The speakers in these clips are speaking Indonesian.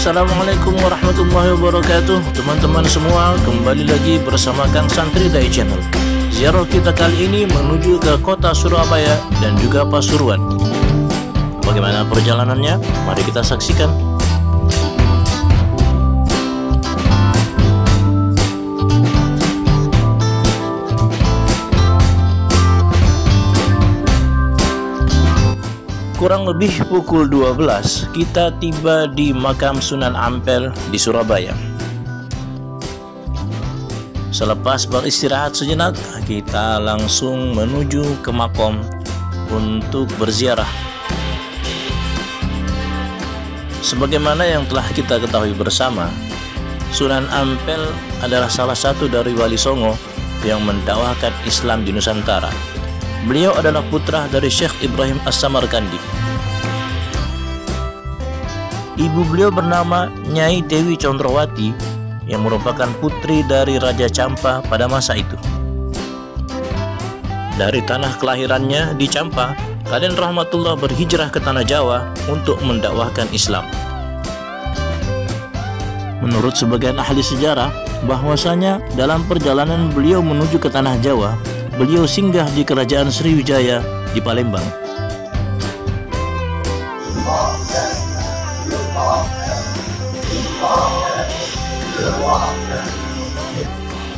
Assalamualaikum warahmatullahi wabarakatuh. Teman-teman semua, kembali lagi bersama Kang Santri Dai Channel. Ziarah kita kali ini menuju ke kota Surabaya dan juga Pasuruan. Bagaimana perjalanannya? Mari kita saksikan. Kurang lebih pukul 12 kita tiba di makam Sunan Ampel di Surabaya. Selepas beristirahat sejenak, kita langsung menuju ke makam untuk berziarah. Sebagaimana yang telah kita ketahui bersama, Sunan Ampel adalah salah satu dari Wali Songo yang mendakwahkan Islam di Nusantara. Beliau adalah putra dari Syekh Ibrahim As-Samarkandi. Ibu beliau bernama Nyai Dewi Condrowati yang merupakan putri dari Raja Campa pada masa itu. Dari tanah kelahirannya di Campa, Raden Rahmatullah berhijrah ke tanah Jawa untuk mendakwahkan Islam. Menurut sebagian ahli sejarah, bahwasanya dalam perjalanan beliau menuju ke tanah Jawa, beliau singgah di Kerajaan Sriwijaya di Palembang.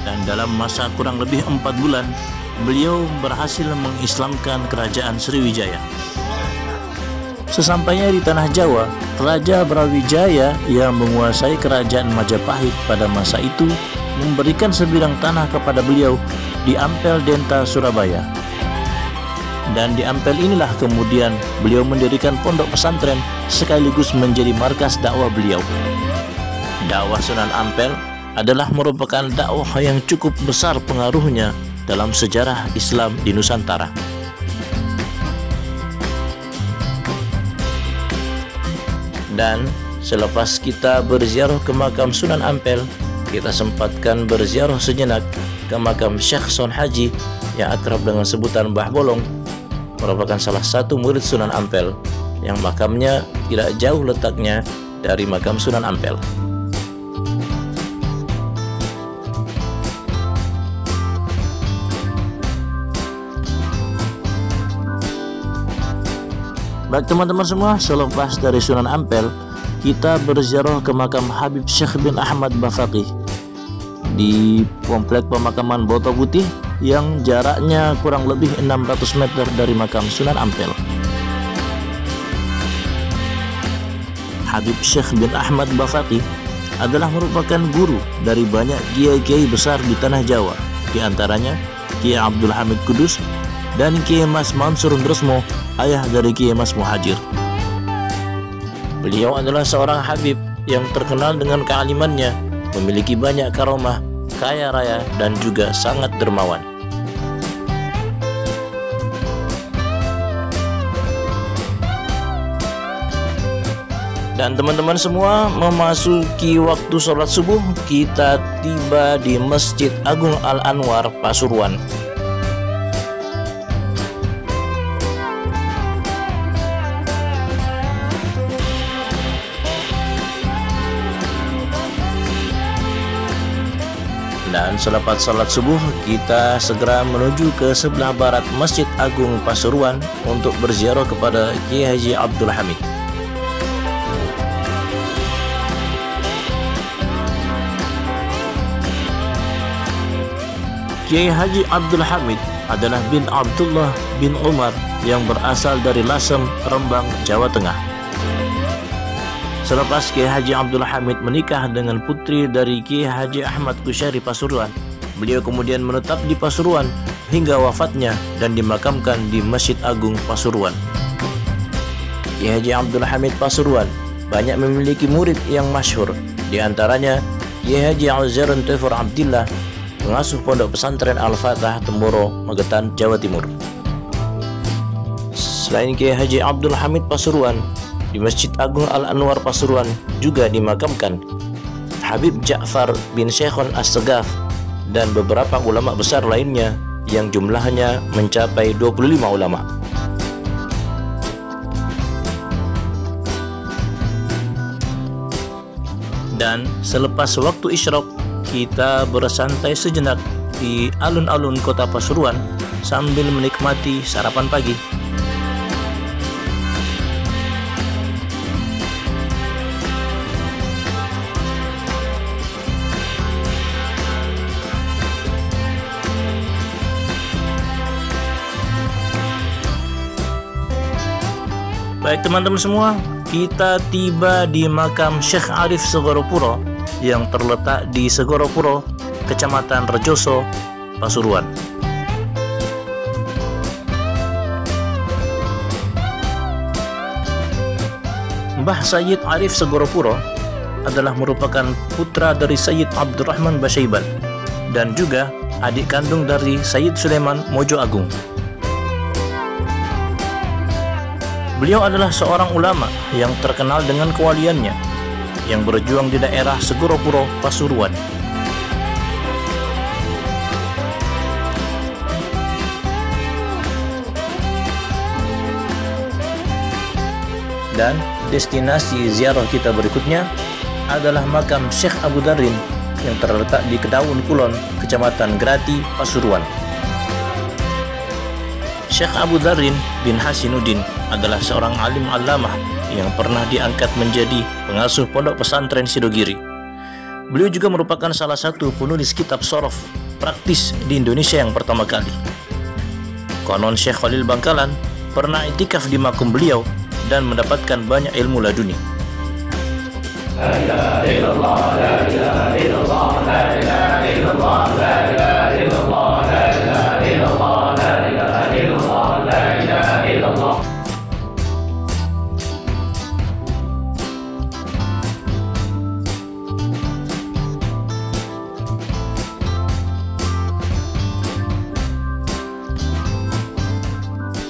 Dan dalam masa kurang lebih 4 bulan, beliau berhasil mengislamkan Kerajaan Sriwijaya. Sesampainya di tanah Jawa, Raja Brawijaya yang menguasai Kerajaan Majapahit pada masa itu memberikan sebidang tanah kepada beliau di Ampel Denta, Surabaya. Dan di Ampel inilah kemudian beliau mendirikan pondok pesantren sekaligus menjadi markas dakwah beliau. Dakwah Sunan Ampel adalah merupakan dakwah yang cukup besar pengaruhnya dalam sejarah Islam di Nusantara. Dan selepas kita berziarah ke makam Sunan Ampel, kita sempatkan berziarah sejenak ke makam Syekh Son Haji yang akrab dengan sebutan Mbah Bolong, merupakan salah satu murid Sunan Ampel yang makamnya tidak jauh letaknya dari makam Sunan Ampel. Baik teman-teman semua, selepas dari Sunan Ampel, kita berziarah ke makam Habib Syekh bin Ahmad Bafaqih di komplek pemakaman Boto Putih yang jaraknya kurang lebih 600 meter dari makam Sunan Ampel. Habib Syekh bin Ahmad Bafaqih adalah merupakan guru dari banyak kiai-kiai besar di tanah Jawa, di antaranya Kiai Abdul Hamid Kudus dan Kiai Mas Mansur Ndresmo, ayah dari Kiai Mas Muhajir. Beliau adalah seorang habib yang terkenal dengan kealimannya, memiliki banyak karomah, kaya raya, dan juga sangat dermawan. Dan teman-teman semua, memasuki waktu sholat subuh, kita tiba di Masjid Agung Al-Anwar, Pasuruan. Dan selepas salat subuh, kita segera menuju ke sebelah barat Masjid Agung Pasuruan untuk berziarah kepada Kiai Haji Abdul Hamid. Kiai Haji Abdul Hamid adalah bin Abdullah bin Umar yang berasal dari Lasem, Rembang, Jawa Tengah. Selepas Kiai Haji Abdul Hamid menikah dengan putri dari Kiai Haji Ahmad Kusyari Pasuruan, beliau kemudian menetap di Pasuruan hingga wafatnya dan dimakamkan di Masjid Agung Pasuruan. Kiai Haji Abdul Hamid Pasuruan banyak memiliki murid yang masyhur, di antaranya Kiai Haji Auzairun Tufur Abdillah, pengasuh Pondok Pesantren Al-Fatah Temboro, Magetan, Jawa Timur. Selain Kiai Haji Abdul Hamid Pasuruan, di Masjid Agung Al-Anwar Pasuruan juga dimakamkan Habib Ja'far bin Syekhon As-Segaf dan beberapa ulama besar lainnya yang jumlahnya mencapai 25 ulama. Dan selepas waktu isyraq, kita bersantai sejenak di alun-alun kota Pasuruan sambil menikmati sarapan pagi. Baik teman-teman semua, kita tiba di makam Syekh Arif Segoropuro yang terletak di Segoropuro, Kecamatan Rejoso, Pasuruan. Mbah Sayyid Arif Segoropuro adalah merupakan putra dari Sayyid Abdurrahman Basyaiban dan juga adik kandung dari Sayyid Sulaiman Mojo Agung. Beliau adalah seorang ulama yang terkenal dengan kewaliannya, yang berjuang di daerah Segoropuro, Pasuruan. Dan destinasi ziarah kita berikutnya adalah makam Syekh Abu Darrin yang terletak di Kedaun Kulon, Kecamatan Grati, Pasuruan. Syekh Abu Darrin bin Hasinuddin adalah seorang alim allamah yang pernah diangkat menjadi pengasuh Pondok Pesantren Sidogiri. Beliau juga merupakan salah satu penulis kitab sorof praktis di Indonesia yang pertama kali. Konon Syekh Khalil Bangkalan pernah iktikaf di makom beliau dan mendapatkan banyak ilmu laduni. La ilaha illallah, la ilaha illallah, la ilaha illallah, la ilaha illallah, la ilaha illallah, la ilaha illallah, la ilaha illallah.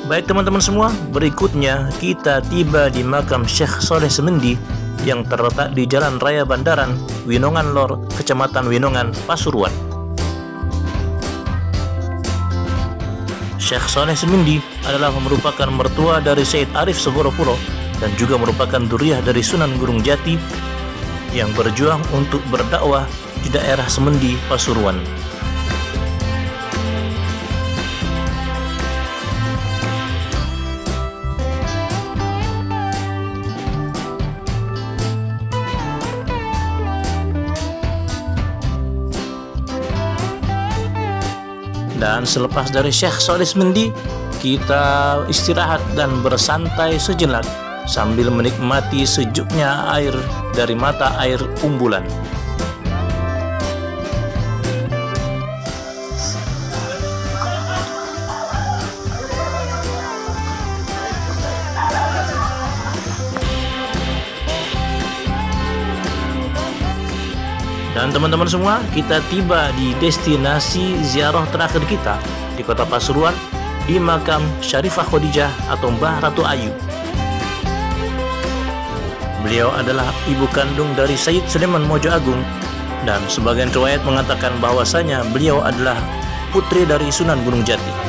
Baik teman-teman semua, berikutnya kita tiba di makam Syekh Soleh Semendi yang terletak di Jalan Raya Bandaran, Winongan Lor, Kecamatan Winongan, Pasuruan. Syekh Soleh Semendi adalah merupakan mertua dari Sayyid Arif Segoropuro dan juga merupakan duriah dari Sunan Gunung Jati yang berjuang untuk berdakwah di daerah Semendi, Pasuruan. Dan selepas dari Syekh Soleh Semendi, kita istirahat dan bersantai sejenak sambil menikmati sejuknya air dari mata air Umbulan. Dan teman-teman semua, kita tiba di destinasi ziarah terakhir kita di kota Pasuruan, di makam Syarifah Khadijah atau Mbah Ratu Ayu. Beliau adalah ibu kandung dari Sayyid Sulaiman Mojo Agung, dan sebagian riwayat mengatakan bahwasanya beliau adalah putri dari Sunan Gunung Jati.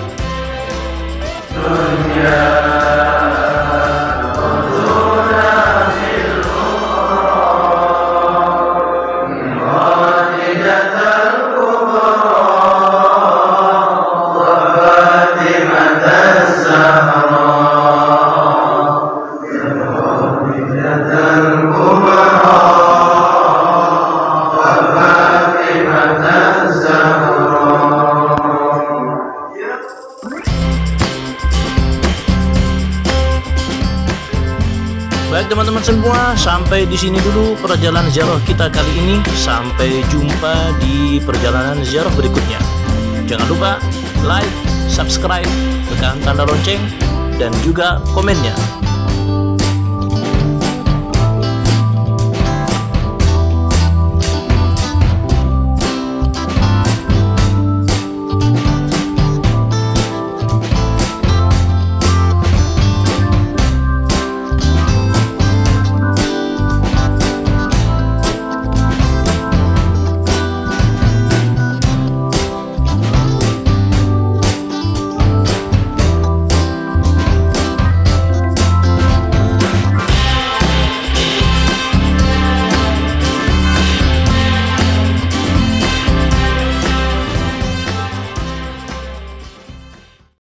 Baik teman-teman semua, sampai di sini dulu perjalanan ziarah kita kali ini. Sampai jumpa di perjalanan ziarah berikutnya. Jangan lupa like, subscribe, tekan tanda lonceng, dan juga komennya.